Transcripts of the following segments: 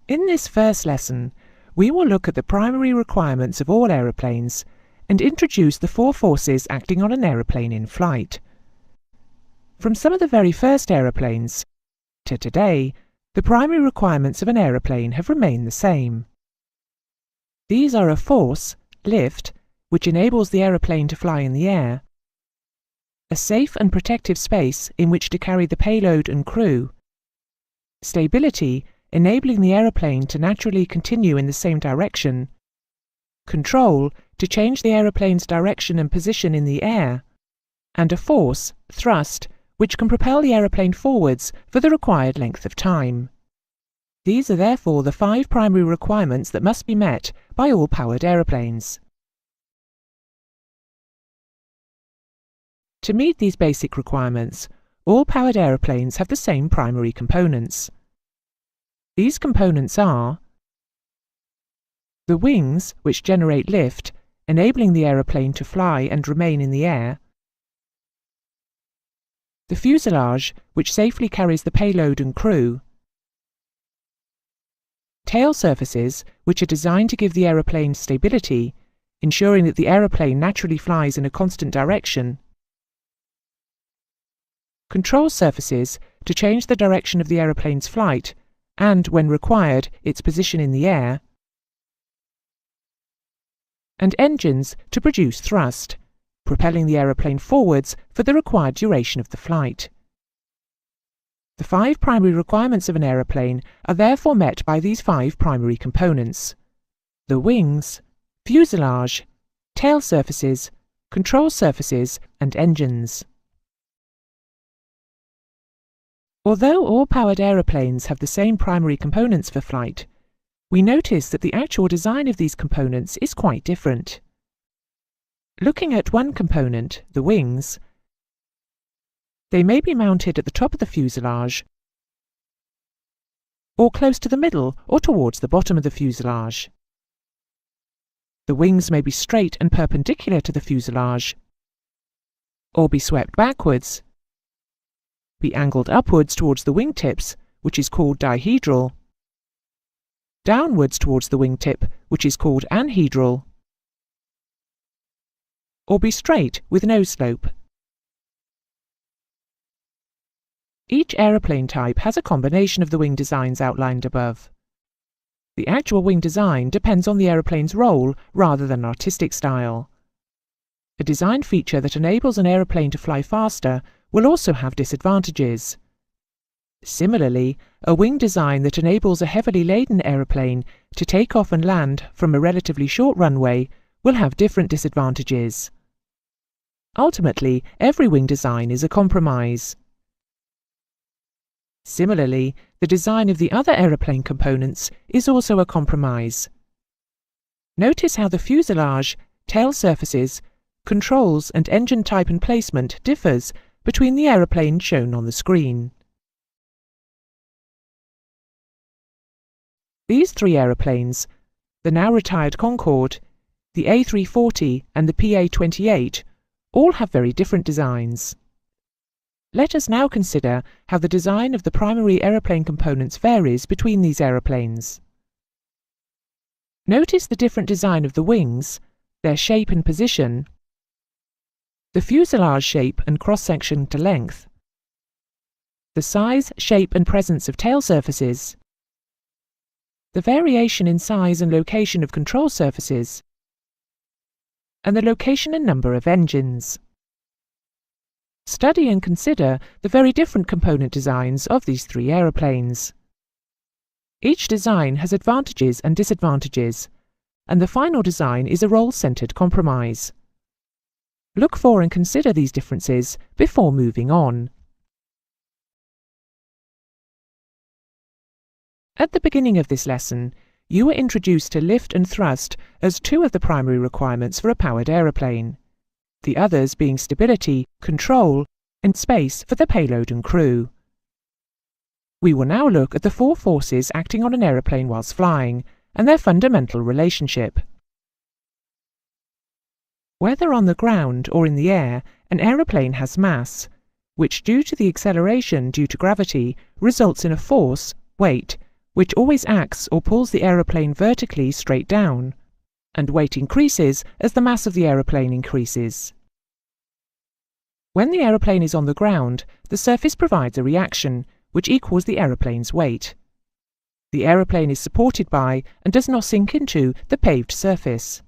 In this first lesson, we will look at the primary requirements of all aeroplanes and introduce the four forces acting on an aeroplane in flight. From some of the very first aeroplanes to today, the primary requirements of an aeroplane have remained the same. These are a force, lift, which enables the aeroplane to fly in the air, a safe and protective space in which to carry the payload and crew, stability, enabling the aeroplane to naturally continue in the same direction, control, to change the aeroplane's direction and position in the air, and a force, thrust, which can propel the aeroplane forwards for the required length of time. These are therefore the 5 primary requirements that must be met by all powered aeroplanes. To meet these basic requirements, all powered aeroplanes have the same primary components. These components are the wings, which generate lift, enabling the aeroplane to fly and remain in the air, the fuselage, which safely carries the payload and crew, tail surfaces, which are designed to give the aeroplane stability, ensuring that the aeroplane naturally flies in a constant direction, control surfaces, to change the direction of the aeroplane's flight and, when required, its position in the air, and engines to produce thrust, propelling the aeroplane forwards for the required duration of the flight. The 5 primary requirements of an aeroplane are therefore met by these 5 primary components: the wings, fuselage, tail surfaces, control surfaces, and engines. Although all powered aeroplanes have the same primary components for flight, we notice that the actual design of these components is quite different. Looking at one component, the wings, they may be mounted at the top of the fuselage, or close to the middle or towards the bottom of the fuselage. The wings may be straight and perpendicular to the fuselage, or be swept backwards, be angled upwards towards the wingtips, which is called dihedral, downwards towards the wingtip, which is called anhedral, or be straight with no slope. Each aeroplane type has a combination of the wing designs outlined above. The actual wing design depends on the aeroplane's role rather than artistic style. A design feature that enables an aeroplane to fly faster will also have disadvantages. Similarly, a wing design that enables a heavily laden aeroplane to take off and land from a relatively short runway will have different disadvantages. Ultimately, every wing design is a compromise. Similarly, the design of the other aeroplane components is also a compromise. Notice how the fuselage, tail surfaces, controls and engine type and placement differs between the aeroplanes shown on the screen. These 3 aeroplanes, the now retired Concorde, the A340 and the PA-28, all have very different designs. Let us now consider how the design of the primary aeroplane components varies between these aeroplanes. Notice the different design of the wings, their shape and position, the fuselage shape and cross-section to length, the size, shape and presence of tail surfaces, the variation in size and location of control surfaces, and the location and number of engines. Study and consider the very different component designs of these 3 aeroplanes. Each design has advantages and disadvantages, and the final design is a role-centered compromise. Look for and consider these differences before moving on. At the beginning of this lesson, you were introduced to lift and thrust as 2 of the primary requirements for a powered aeroplane, the others being stability, control, and space for the payload and crew. We will now look at the 4 forces acting on an aeroplane whilst flying and their fundamental relationship. Whether on the ground or in the air, an aeroplane has mass, which due to the acceleration due to gravity results in a force, weight, which always acts or pulls the aeroplane vertically straight down, and weight increases as the mass of the aeroplane increases. When the aeroplane is on the ground, the surface provides a reaction, which equals the aeroplane's weight. The aeroplane is supported by and does not sink into the paved surface.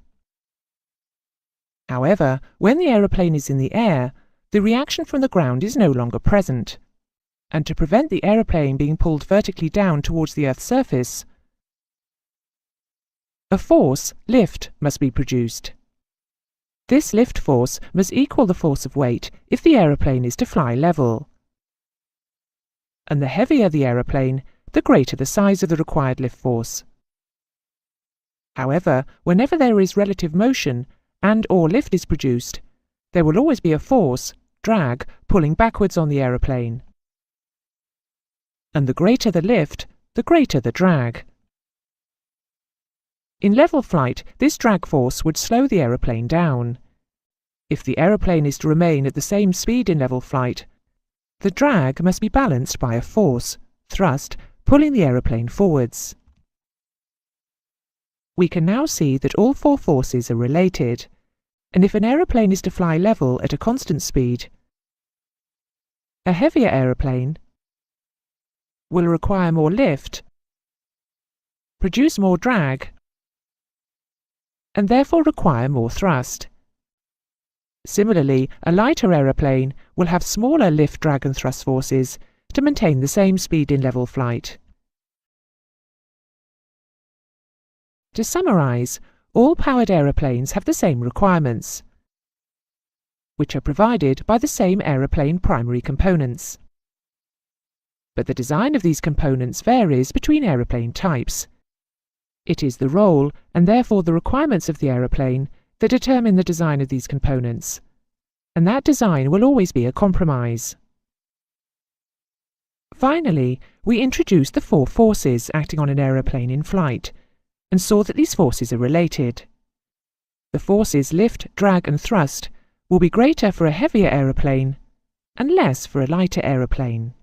However, when the aeroplane is in the air, the reaction from the ground is no longer present, and to prevent the aeroplane being pulled vertically down towards the Earth's surface, a force, lift, must be produced. This lift force must equal the force of weight if the aeroplane is to fly level. And the heavier the aeroplane, the greater the size of the required lift force. However, whenever there is relative motion and/or lift is produced, there will always be a force, drag, pulling backwards on the aeroplane. And the greater the lift, the greater the drag. In level flight, this drag force would slow the aeroplane down. If the aeroplane is to remain at the same speed in level flight, the drag must be balanced by a force, thrust, pulling the aeroplane forwards. We can now see that all four forces are related, and if an aeroplane is to fly level at a constant speed, a heavier aeroplane will require more lift, produce more drag, and therefore require more thrust. Similarly, a lighter aeroplane will have smaller lift, drag and thrust forces to maintain the same speed in level flight. To summarise, all powered aeroplanes have the same requirements, which are provided by the same aeroplane primary components. But the design of these components varies between aeroplane types. It is the role, and therefore the requirements of the aeroplane, that determine the design of these components, and that design will always be a compromise. Finally, we introduced the four forces acting on an aeroplane in flight, and saw that these forces are related. The forces lift, drag and thrust will be greater for a heavier aeroplane and less for a lighter aeroplane.